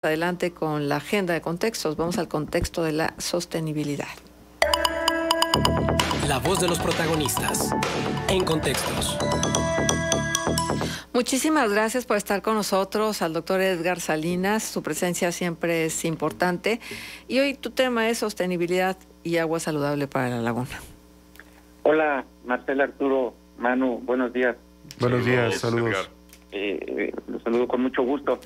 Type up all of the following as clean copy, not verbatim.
Adelante con la agenda de contextos. Vamos al contexto de la sostenibilidad. La voz de los protagonistas en Contextos. Muchísimas gracias por estar con nosotros, al doctor Edgar Salinas. Su presencia siempre es importante. Y hoy tu tema es sostenibilidad y agua saludable para la laguna. Hola, Marcela, Arturo, Manu, buenos días. Buenos días, saludos. Los saludo con mucho gusto.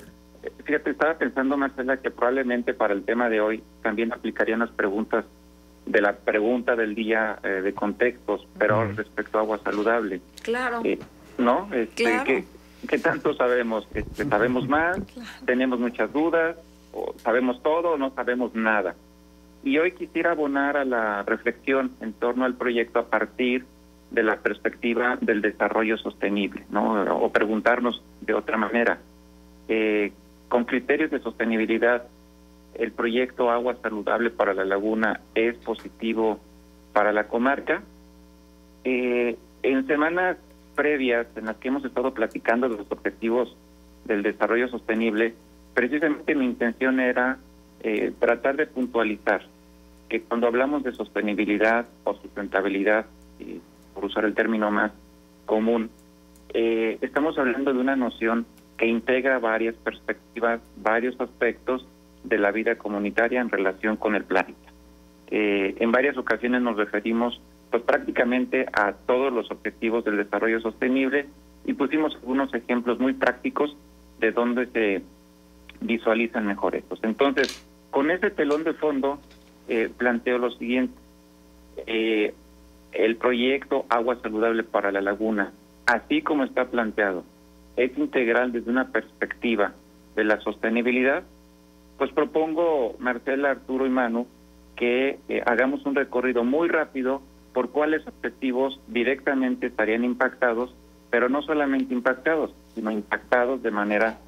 Fíjate, estaba pensando, Marcela, que probablemente para el tema de hoy también aplicarían las preguntas de la pregunta del día de contextos, pero respecto a agua saludable. Claro. ¿No? Claro. ¿Qué tanto sabemos? ¿Sabemos más? Claro. ¿Tenemos muchas dudas? ¿O sabemos todo o no sabemos nada? Y hoy quisiera abonar a la reflexión en torno al proyecto a partir de la perspectiva del desarrollo sostenible, ¿no? O preguntarnos de otra manera. Con criterios de sostenibilidad, ¿el proyecto Agua Saludable para la Laguna es positivo para la comarca? En semanas previas en las que hemos estado platicando de los objetivos del desarrollo sostenible, precisamente mi intención era tratar de puntualizar que cuando hablamos de sostenibilidad o sustentabilidad, por usar el término más común, estamos hablando de una noción que integra varias perspectivas, varios aspectos de la vida comunitaria en relación con el planeta. En varias ocasiones nos referimos pues prácticamente a todos los objetivos del desarrollo sostenible y pusimos algunos ejemplos muy prácticos de dónde se visualizan mejor estos. Entonces, con ese telón de fondo, planteo lo siguiente. El proyecto Agua Saludable para la Laguna, así como está planteado, es integral desde una perspectiva de la sostenibilidad. Pues propongo, Marcela, Arturo y Manu, que hagamos un recorrido muy rápido por cuáles objetivos directamente estarían impactados, pero no solamente impactados, sino impactados de manera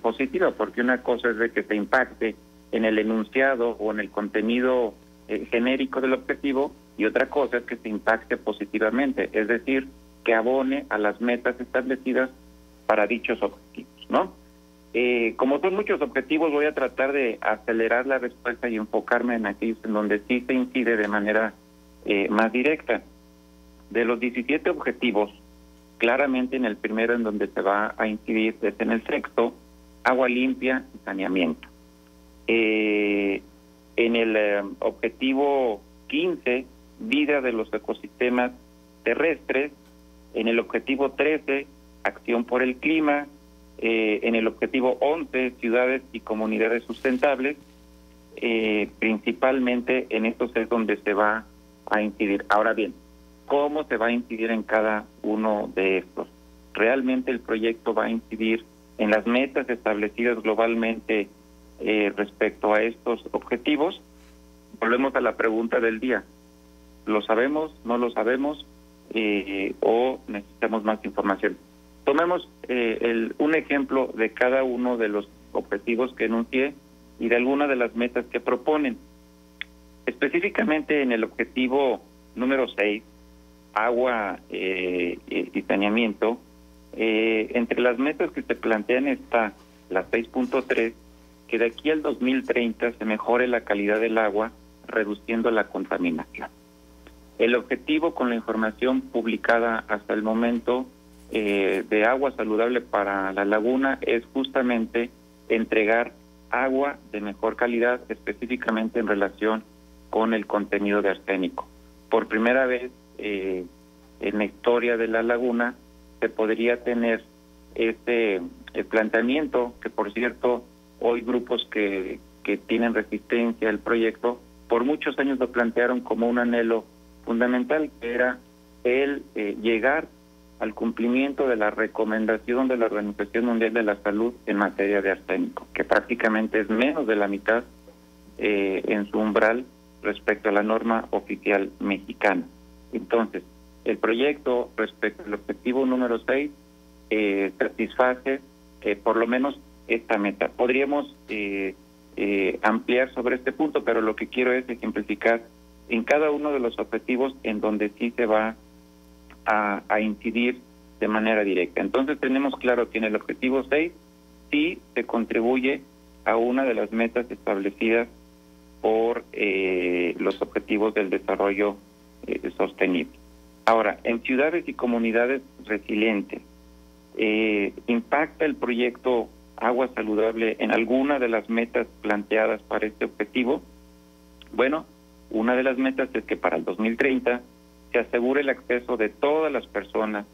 positiva, porque una cosa es de que se impacte en el enunciado o en el contenido genérico del objetivo, y otra cosa es que se impacte positivamente, es decir, que abone a las metas establecidas para dichos objetivos, ¿no? Como son muchos objetivos, voy a tratar de acelerar la respuesta y enfocarme en aquellos en donde sí se incide de manera más directa. De los 17 objetivos, claramente en el primero en donde se va a incidir es en el sexto, agua limpia y saneamiento. En el objetivo 15, vida de los ecosistemas terrestres. En el objetivo 13, acción por el clima. En el objetivo 11, ciudades y comunidades sustentables. Principalmente en estos es donde se va a incidir. Ahora bien, ¿cómo se va a incidir en cada uno de estos? Realmente el proyecto va a incidir en las metas establecidas globalmente respecto a estos objetivos. Volvemos a la pregunta del día. ¿Lo sabemos? ¿No lo sabemos? ¿O necesitamos más información? Tomemos un ejemplo de cada uno de los objetivos que enuncié y de alguna de las metas que proponen. Específicamente en el objetivo número 6, agua y saneamiento, entre las metas que se plantean está la 6.3, que de aquí al 2030 se mejore la calidad del agua, reduciendo la contaminación. El objetivo, con la información publicada hasta el momento de agua saludable para la laguna, es justamente entregar agua de mejor calidad, específicamente en relación con el contenido de arsénico. Por primera vez en la historia de la laguna se podría tener este planteamiento, que por cierto hoy grupos que tienen resistencia al proyecto por muchos años lo plantearon como un anhelo fundamental, que era el llegar al cumplimiento de la recomendación de la Organización Mundial de la Salud en materia de arsénico, que prácticamente es menos de la mitad en su umbral respecto a la norma oficial mexicana. Entonces, el proyecto respecto al objetivo número 6 satisface por lo menos esta meta. Podríamos ampliar sobre este punto, pero lo que quiero es ejemplificar en cada uno de los objetivos en donde sí se va a incidir de manera directa. Entonces tenemos claro que en el objetivo 6 sí se contribuye a una de las metas establecidas por los Objetivos del Desarrollo Sostenible. Ahora, en ciudades y comunidades resilientes, ¿impacta el proyecto Agua Saludable en alguna de las metas planteadas para este objetivo? Bueno, una de las metas es que para el 2030 se asegure el acceso de todas las personas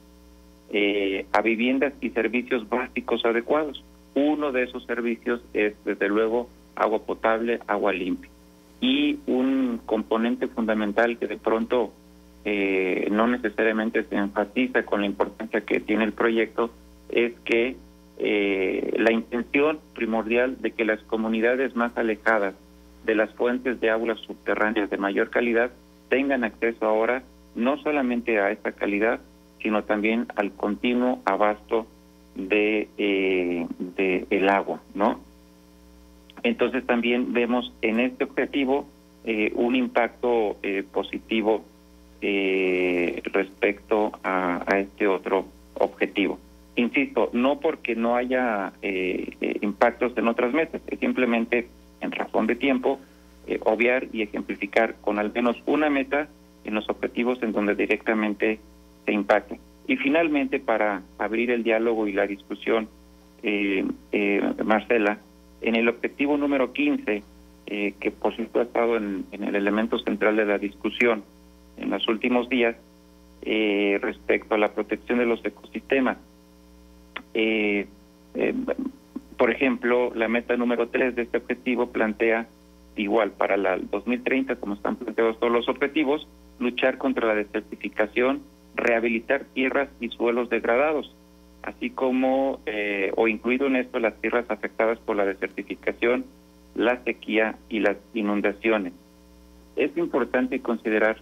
a viviendas y servicios básicos adecuados. Uno de esos servicios es, desde luego, agua potable, agua limpia. Y un componente fundamental que de pronto no necesariamente se enfatiza con la importancia que tiene el proyecto es que la intención primordial de que las comunidades más alejadas de las fuentes de aguas subterráneas de mayor calidad tengan acceso ahora no solamente a esta calidad, sino también al continuo abasto de el agua, ¿no? Entonces también vemos en este objetivo un impacto positivo respecto a este otro objetivo. Insisto, no porque no haya impactos en otras metas, es simplemente en razón de tiempo obviar y ejemplificar con al menos una meta en los objetivos en donde directamente se impacta. Y finalmente, para abrir el diálogo y la discusión, Marcela, en el objetivo número 15, que por cierto ha estado en el elemento central de la discusión en los últimos días, respecto a la protección de los ecosistemas. Por ejemplo, la meta número 3 de este objetivo plantea, igual para el 2030, como están planteados todos los objetivos, luchar contra la desertificación, rehabilitar tierras y suelos degradados, así como, o incluido en esto, las tierras afectadas por la desertificación, la sequía y las inundaciones. Es importante considerar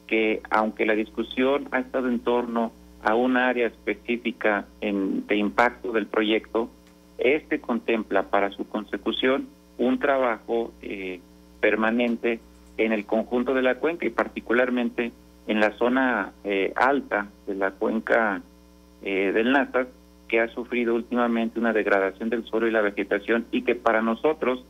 que, aunque la discusión ha estado en torno a un área específica de impacto del proyecto, este contempla para su consecución un trabajo permanente en el conjunto de la cuenca y particularmente en la zona alta de la cuenca del Nazas, que ha sufrido últimamente una degradación del suelo y la vegetación, y que para nosotros,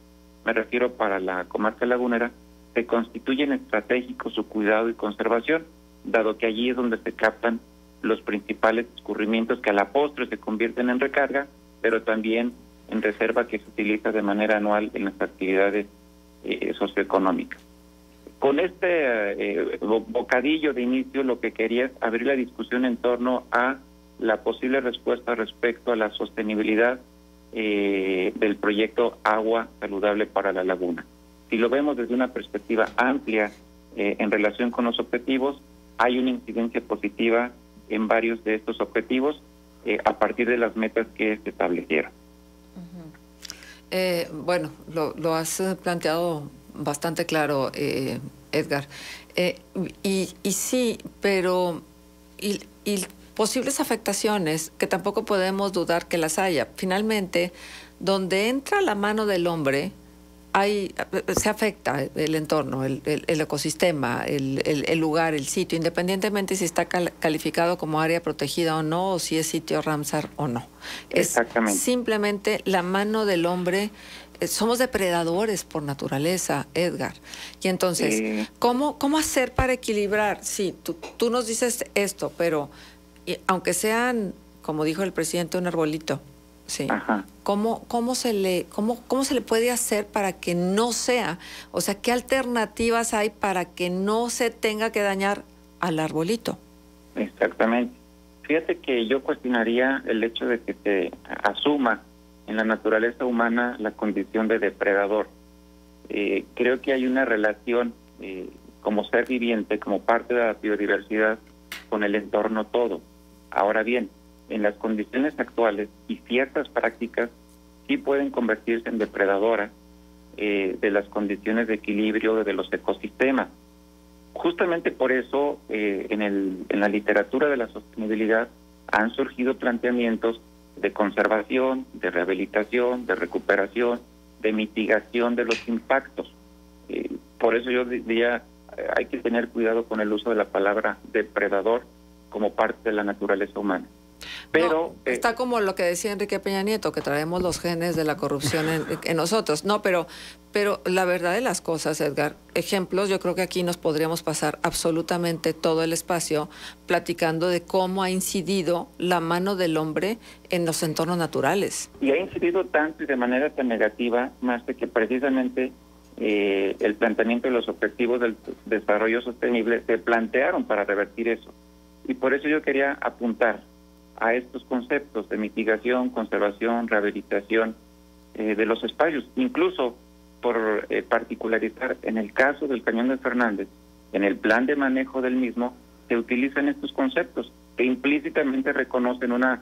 me refiero para la comarca lagunera, se constituyen estratégicos su cuidado y conservación, dado que allí es donde se captan los principales escurrimientos que a la postre se convierten en recarga, pero también en reserva que se utiliza de manera anual en las actividades socioeconómicas. Con este bocadillo de inicio, lo que quería es abrir la discusión en torno a la posible respuesta respecto a la sostenibilidad del proyecto Agua Saludable para la Laguna. Si lo vemos desde una perspectiva amplia en relación con los objetivos, hay una incidencia positiva en varios de estos objetivos a partir de las metas que se establecieron. Bueno, lo has planteado bastante claro, Edgar. Y sí, pero y posibles afectaciones que tampoco podemos dudar que las haya. Finalmente, donde entra la mano del hombre, se afecta el entorno, el ecosistema, el lugar, el sitio, independientemente si está calificado como área protegida o no, o si es sitio Ramsar o no. Exactamente. Es simplemente la mano del hombre. Somos depredadores por naturaleza, Edgar. Y entonces, ¿cómo hacer para equilibrar? Sí, tú nos dices esto, pero aunque sean, como dijo el presidente, un arbolito, sí. ¿Cómo se le puede hacer para que no sea? O sea, ¿qué alternativas hay para que no se tenga que dañar al arbolito? Exactamente. Fíjate que yo cuestionaría el hecho de que se asuma en la naturaleza humana la condición de depredador. Creo que hay una relación como ser viviente, como parte de la biodiversidad, con el entorno todo. Ahora bien, en las condiciones actuales y ciertas prácticas sí pueden convertirse en depredadoras de las condiciones de equilibrio de los ecosistemas. Justamente por eso en la literatura de la sostenibilidad han surgido planteamientos de conservación, de rehabilitación, de recuperación, de mitigación de los impactos. Por eso yo diría, hay que tener cuidado con el uso de la palabra depredador como parte de la naturaleza humana. Pero está como lo que decía Enrique Peña Nieto, que traemos los genes de la corrupción en nosotros. No, pero la verdad de las cosas, Edgar, ejemplos, yo creo que aquí nos podríamos pasar absolutamente todo el espacio platicando de cómo ha incidido la mano del hombre en los entornos naturales. Y ha incidido tanto y de manera tan negativa, más de que precisamente el planteamiento de los objetivos del desarrollo sostenible se plantearon para revertir eso. Y por eso yo quería apuntar a estos conceptos de mitigación, conservación, rehabilitación de los espacios, incluso por particularizar en el caso del Cañón de Fernández, en el plan de manejo del mismo, se utilizan estos conceptos que implícitamente reconocen una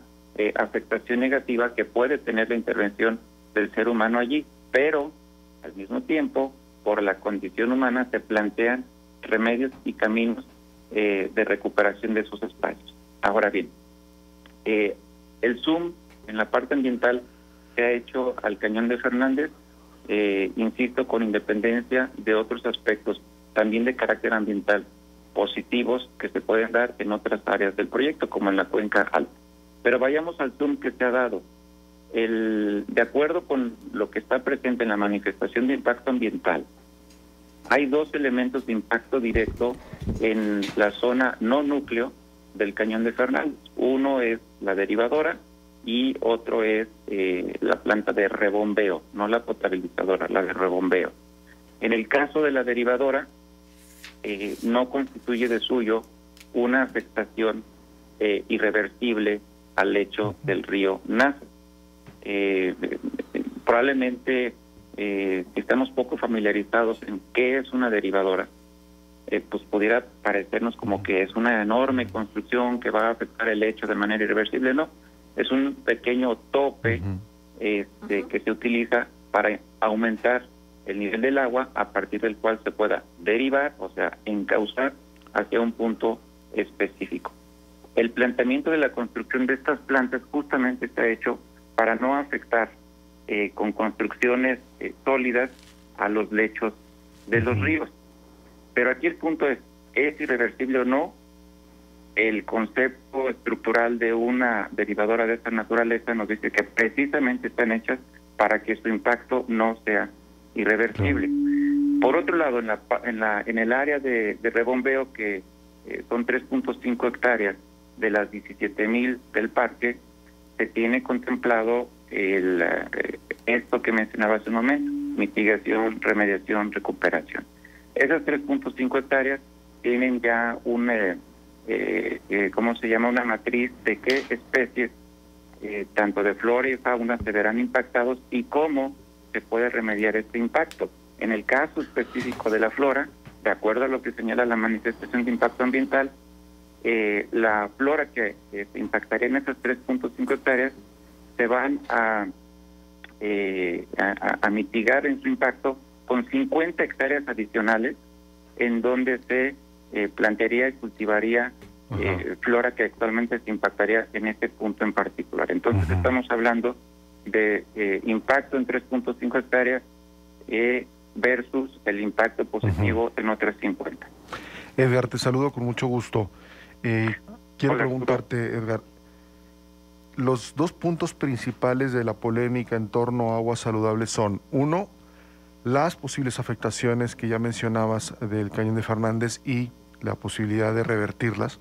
afectación negativa que puede tener la intervención del ser humano allí, pero al mismo tiempo, por la condición humana, se plantean remedios y caminos de recuperación de esos espacios. Ahora bien, el zoom en la parte ambiental se ha hecho al Cañón de Fernández, insisto, con independencia de otros aspectos, también de carácter ambiental, positivos que se pueden dar en otras áreas del proyecto, como en la cuenca alta. Pero vayamos al zoom que se ha dado. De acuerdo con lo que está presente en la manifestación de impacto ambiental, hay dos elementos de impacto directo en la zona no núcleo del Cañón de Fernández. Uno es la derivadora y otro es la planta de rebombeo, no la potabilizadora, la de rebombeo. En el caso de la derivadora, no constituye de suyo una afectación irreversible al lecho del río Nasa. Probablemente estamos poco familiarizados en qué es una derivadora, pues pudiera parecernos como que es una enorme construcción que va a afectar el lecho de manera irreversible. No, es un pequeño tope que se utiliza para aumentar el nivel del agua, a partir del cual se pueda derivar, o sea, encauzar hacia un punto específico. El planteamiento de la construcción de estas plantas justamente está hecho para no afectar con construcciones sólidas a los lechos de los ríos. Pero aquí el punto es irreversible o no? El concepto estructural de una derivadora de esta naturaleza nos dice que precisamente están hechas para que su impacto no sea irreversible. Por otro lado, en el área de rebombeo, que son 3.5 hectáreas de las 17,000 del parque, se tiene contemplado esto que mencionaba hace un momento: mitigación, remediación, recuperación. Esas 3.5 hectáreas tienen ya ¿cómo se llama? Una matriz de qué especies, tanto de flora y fauna, se verán impactados y cómo se puede remediar este impacto. En el caso específico de la flora, de acuerdo a lo que señala la manifestación de impacto ambiental, la flora que se impactaría en esas 3.5 hectáreas se van a mitigar en su impacto con 50 hectáreas adicionales, en donde se plantearía y cultivaría flora que actualmente se impactaría en este punto en particular. Entonces estamos hablando de impacto en 3.5 hectáreas versus el impacto positivo en otras 50. Edgar, te saludo con mucho gusto. Quiero preguntarte, Edgar, los dos puntos principales de la polémica en torno a aguas saludables son: uno, las posibles afectaciones que ya mencionabas del Cañón de Fernández y la posibilidad de revertirlas.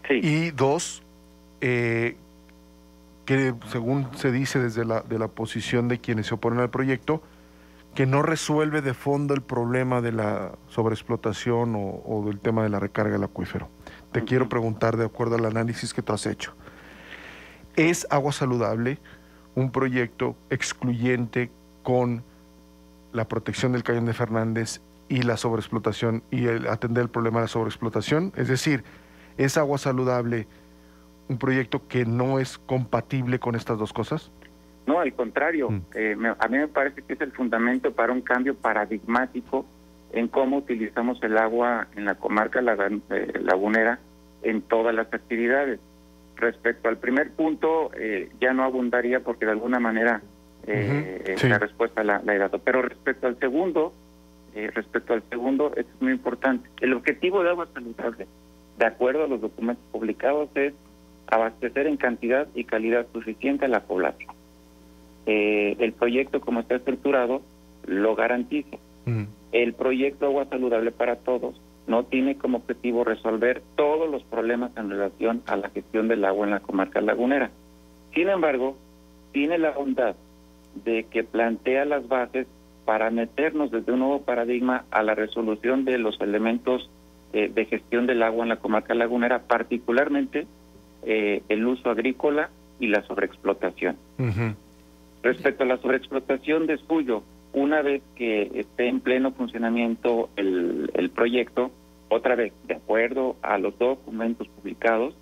Sí. Y dos, que según se dice desde la posición de quienes se oponen al proyecto, que no resuelve de fondo el problema de la sobreexplotación o del tema de la recarga del acuífero. Te quiero preguntar, de acuerdo al análisis que tú has hecho, ¿es Agua Saludable un proyecto excluyente con la protección del Cañón de Fernández y la sobreexplotación y atender el problema de la sobreexplotación? Es decir, ¿es Agua Saludable un proyecto que no es compatible con estas dos cosas? No, al contrario. A mí me parece que es el fundamento para un cambio paradigmático en cómo utilizamos el agua en la comarca lagunera en todas las actividades. Respecto al primer punto, ya no abundaría porque de alguna manera Sí. la respuesta la he dado. Pero respecto al segundo, esto es muy importante. El objetivo de Agua Saludable, de acuerdo a los documentos publicados, es abastecer en cantidad y calidad suficiente a la población. El proyecto, como está estructurado, lo garantiza. El proyecto Agua Saludable para Todos no tiene como objetivo resolver todos los problemas en relación a la gestión del agua en la comarca lagunera. Sin embargo, tiene la bondad de que plantea las bases para meternos desde un nuevo paradigma a la resolución de los elementos de gestión del agua en la comarca lagunera, particularmente el uso agrícola y la sobreexplotación. Respecto a la sobreexplotación de Suyo, una vez que esté en pleno funcionamiento el proyecto, otra vez, de acuerdo a los documentos publicados,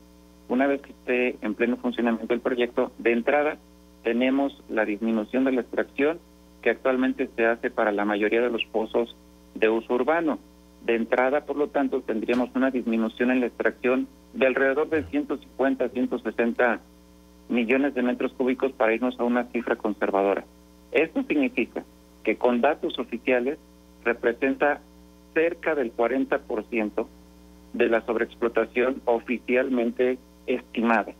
una vez que esté en pleno funcionamiento el proyecto, de entrada tenemos la disminución de la extracción que actualmente se hace para la mayoría de los pozos de uso urbano. De entrada, por lo tanto, tendríamos una disminución en la extracción de alrededor de 150 a 160 millones de metros cúbicos para irnos a una cifra conservadora. Esto significa que con datos oficiales representa cerca del 40% de la sobreexplotación oficialmente estimada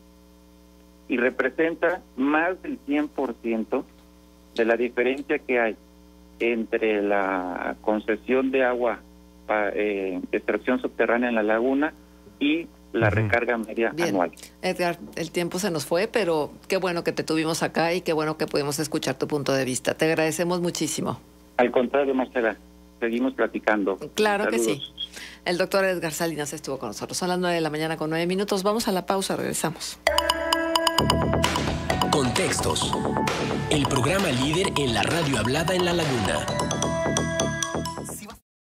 y representa más del 100% de la diferencia que hay entre la concesión de agua de extracción subterránea en la laguna y la recarga media anual. Edgar, el tiempo se nos fue, pero qué bueno que te tuvimos acá y qué bueno que pudimos escuchar tu punto de vista. Te agradecemos muchísimo. Al contrario, Marcela, seguimos platicando. Claro. Saludos. Que sí. El doctor Edgar Salinas estuvo con nosotros. Son las 9 de la mañana con 9 minutos. Vamos a la pausa, regresamos. Contextos. El programa líder en la radio hablada en La Laguna.